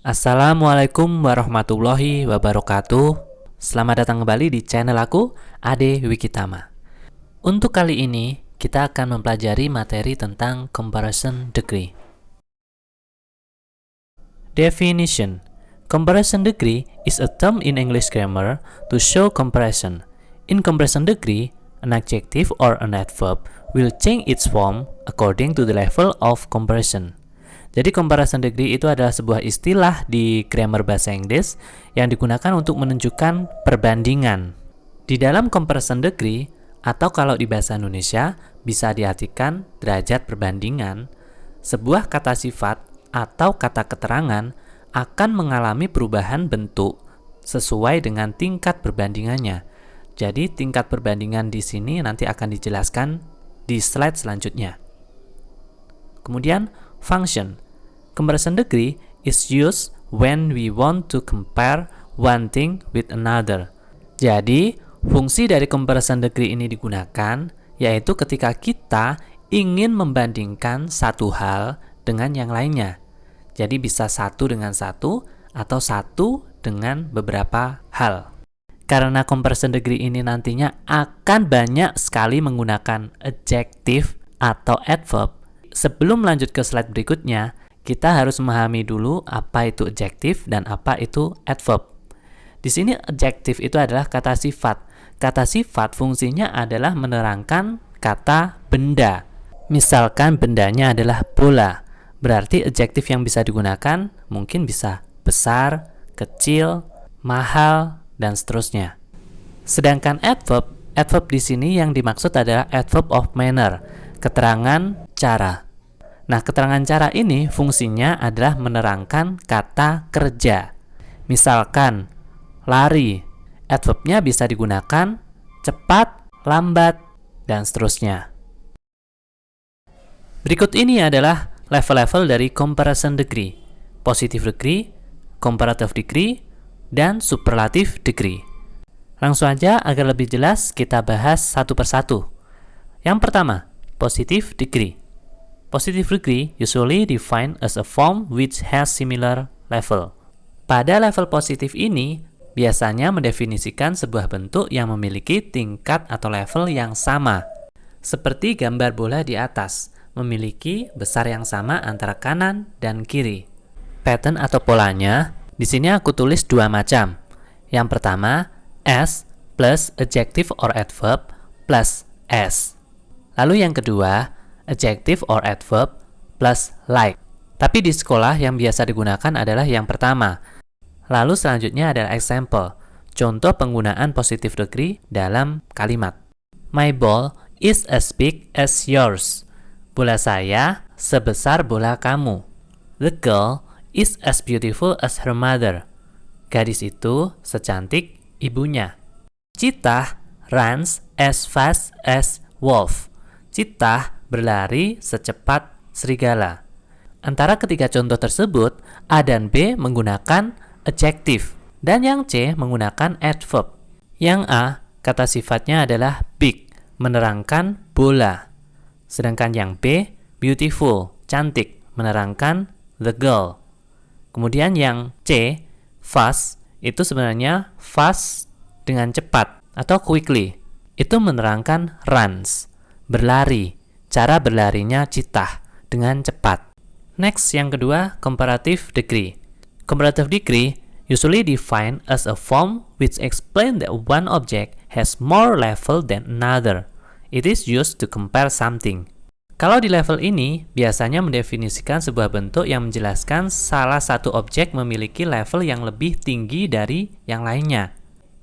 Assalamualaikum warahmatullahi wabarakatuh. Selamat datang kembali di channel aku, Ade Wikitama. Untuk kali ini, kita akan mempelajari materi tentang comparison degree. Definition. Comparison degree is a term in English grammar to show comparison. In comparison degree, an adjective or an adverb will change its form according to the level of comparison. Jadi comparison degree itu adalah sebuah istilah di grammar bahasa Inggris yang digunakan untuk menunjukkan perbandingan. Di dalam comparison degree, atau kalau di bahasa Indonesia bisa diartikan derajat perbandingan, sebuah kata sifat atau kata keterangan akan mengalami perubahan bentuk sesuai dengan tingkat perbandingannya. Jadi tingkat perbandingan di sini nanti akan dijelaskan di slide selanjutnya. Kemudian function. Comparison degree is used when we want to compare one thing with another. Jadi, fungsi dari comparison degree ini digunakan yaitu ketika kita ingin membandingkan satu hal dengan yang lainnya. Jadi bisa satu dengan satu atau satu dengan beberapa hal. Karena comparison degree ini nantinya akan banyak sekali menggunakan adjective atau adverb, sebelum lanjut ke slide berikutnya, kita harus memahami dulu apa itu adjective dan apa itu adverb. Di sini adjective itu adalah kata sifat. Kata sifat fungsinya adalah menerangkan kata benda. Misalkan bendanya adalah bola. Berarti adjective yang bisa digunakan mungkin bisa besar, kecil, mahal, dan seterusnya. Sedangkan adverb di sini yang dimaksud adalah adverb of manner, keterangan cara. Nah, keterangan cara ini fungsinya adalah menerangkan kata kerja. Misalkan, lari, adverbnya bisa digunakan cepat, lambat, dan seterusnya. Berikut ini adalah level-level dari comparison degree, positive degree, comparative degree, dan superlative degree. Langsung aja agar lebih jelas kita bahas satu persatu. Yang pertama, positive degree. Positive degree usually defined as a form which has similar level. Pada level positif ini, biasanya mendefinisikan sebuah bentuk yang memiliki tingkat atau level yang sama. Seperti gambar bola di atas, memiliki besar yang sama antara kanan dan kiri. Pattern atau polanya, di sini aku tulis dua macam. Yang pertama, S plus adjective or adverb plus S. Lalu yang kedua, adjective or adverb plus like. Tapi di sekolah yang biasa digunakan adalah yang pertama. Lalu selanjutnya adalah example, contoh penggunaan positive degree dalam kalimat. My ball is as big as yours. Bola saya sebesar bola kamu. The girl is as beautiful as her mother. Gadis itu secantik ibunya. Cheetah runs as fast as wolf. Cheetah berlari secepat serigala. Antara ketiga contoh tersebut, A dan B menggunakan adjective, dan yang C menggunakan adverb. Yang A, kata sifatnya adalah big, menerangkan bola. Sedangkan yang B, beautiful, cantik, menerangkan the girl. Kemudian yang C, fast, itu sebenarnya fast dengan cepat atau quickly. Itu menerangkan runs, berlari. Cara berlarinya cheetah dengan cepat. Next, yang kedua, comparative degree. Comparative degree usually defined as a form which explains that one object has more level than another. It is used to compare something. Kalau di level ini, biasanya mendefinisikan sebuah bentuk yang menjelaskan salah satu objek memiliki level yang lebih tinggi dari yang lainnya.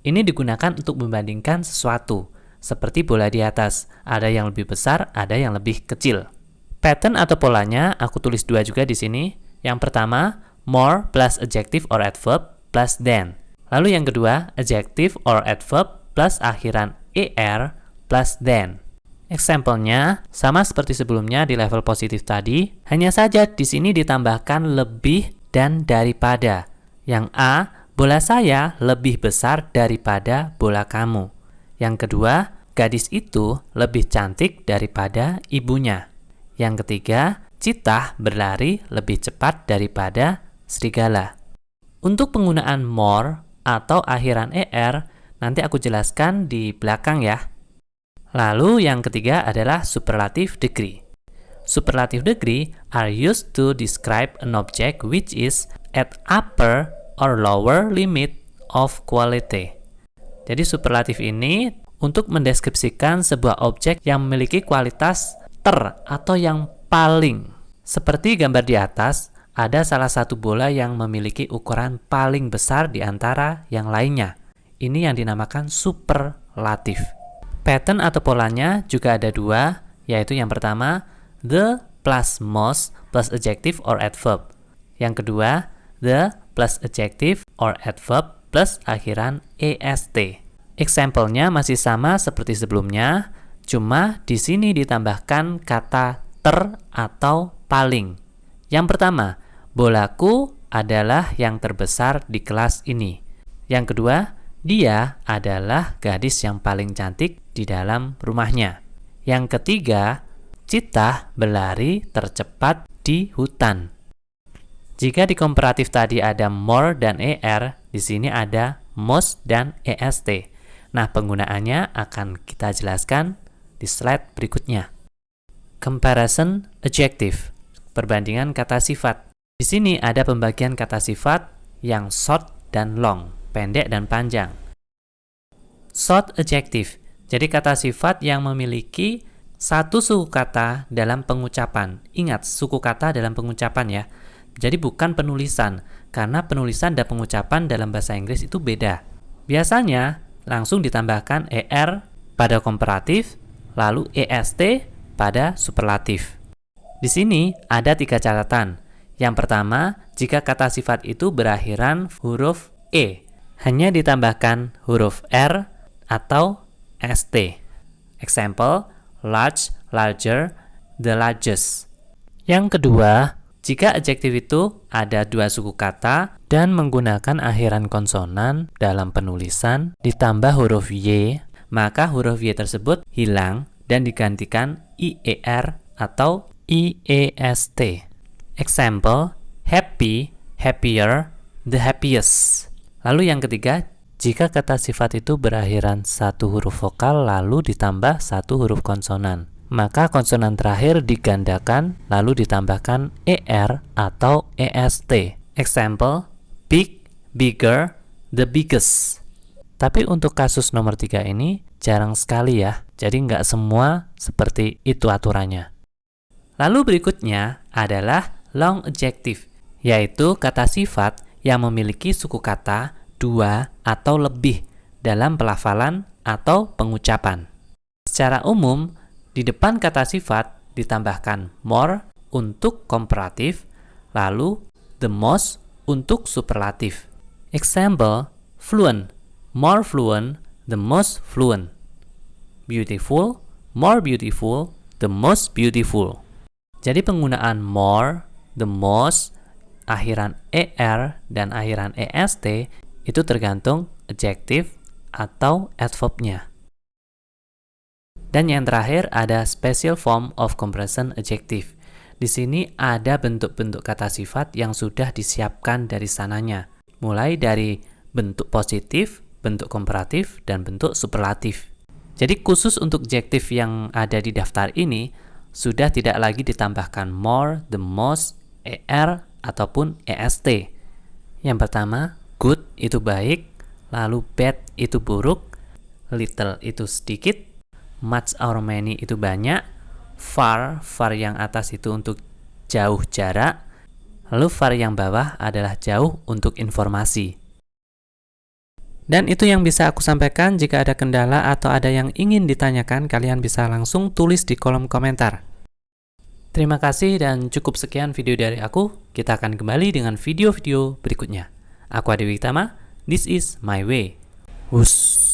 Ini digunakan untuk membandingkan sesuatu. Seperti bola di atas, ada yang lebih besar, ada yang lebih kecil. Pattern atau polanya aku tulis dua juga di sini. Yang pertama, more plus adjective or adverb plus than. Lalu yang kedua, adjective or adverb plus akhiran er plus than. Example-nya sama seperti sebelumnya di level positif tadi, hanya saja di sini ditambahkan lebih dan daripada. Yang A, bola saya lebih besar daripada bola kamu. Yang kedua, gadis itu lebih cantik daripada ibunya. Yang ketiga, cheetah berlari lebih cepat daripada serigala. Untuk penggunaan more atau akhiran er, nanti aku jelaskan di belakang ya. Lalu yang ketiga adalah superlative degree. Superlative degree are used to describe an object which is at upper or lower limit of quality. Jadi superlatif ini untuk mendeskripsikan sebuah objek yang memiliki kualitas atau yang paling. Seperti gambar di atas, ada salah satu bola yang memiliki ukuran paling besar di antara yang lainnya. Ini yang dinamakan superlatif. Pattern atau polanya juga ada dua, yaitu yang pertama, the plus most plus adjective or adverb. Yang kedua, the plus adjective or adverb plus akhiran est. Example-nya masih sama seperti sebelumnya, cuma di sini ditambahkan kata atau paling. Yang pertama, bolaku adalah yang terbesar di kelas ini. Yang kedua, dia adalah gadis yang paling cantik di dalam rumahnya. Yang ketiga, Cita berlari tercepat di hutan. Jika di komparatif tadi ada more dan er, di sini ada most dan est. Nah, penggunaannya akan kita jelaskan di slide berikutnya. Comparison adjective, perbandingan kata sifat. Di sini ada pembagian kata sifat yang short dan long, pendek dan panjang. Short adjective, jadi kata sifat yang memiliki satu suku kata dalam pengucapan. Ingat, suku kata dalam pengucapan ya. Jadi bukan penulisan, karena penulisan dan pengucapan dalam bahasa Inggris itu beda. Biasanya langsung ditambahkan er pada komparatif, lalu est pada superlatif. Di sini ada 3 catatan. Yang pertama, jika kata sifat itu berakhiran huruf e, hanya ditambahkan huruf r atau st. Example, large, larger, the largest. Yang kedua, jika adjektif itu ada 2 suku kata dan menggunakan akhiran konsonan dalam penulisan ditambah huruf y, maka huruf y tersebut hilang dan digantikan ier atau iest. Example, happy, happier, the happiest. Lalu yang ketiga, jika kata sifat itu berakhiran 1 huruf vokal lalu ditambah 1 huruf konsonan, maka konsonan terakhir digandakan lalu ditambahkan er atau est. Example, big, bigger, the biggest. Tapi untuk kasus nomor 3 ini jarang sekali ya, jadi nggak semua seperti itu aturannya. Lalu berikutnya adalah long adjective, yaitu kata sifat yang memiliki suku kata 2 atau lebih dalam pelafalan atau pengucapan. Secara umum, di depan kata sifat ditambahkan more untuk komparatif, lalu the most untuk superlatif. Example, fluent, more fluent, the most fluent. Beautiful, more beautiful, the most beautiful. Jadi penggunaan more, the most, akhiran er dan akhiran est itu tergantung adjektif atau adverb-nya. Dan yang terakhir ada special form of comparison adjective. Di sini ada bentuk-bentuk kata sifat yang sudah disiapkan dari sananya, mulai dari bentuk positif, bentuk komparatif, dan bentuk superlatif. Jadi khusus untuk adjektif yang ada di daftar ini sudah tidak lagi ditambahkan more, the most, er, ataupun est. Yang pertama, good itu baik, lalu bad itu buruk, little itu sedikit, much or many itu banyak, far yang atas itu untuk jauh jarak, lalu far yang bawah adalah jauh untuk informasi. Dan itu yang bisa aku sampaikan. Jika ada kendala atau ada yang ingin ditanyakan, kalian bisa langsung tulis di kolom komentar. Terima kasih dan cukup sekian video dari aku. Kita akan kembali dengan video-video berikutnya. Aku Adi Wiktama, this is my way. Wuss.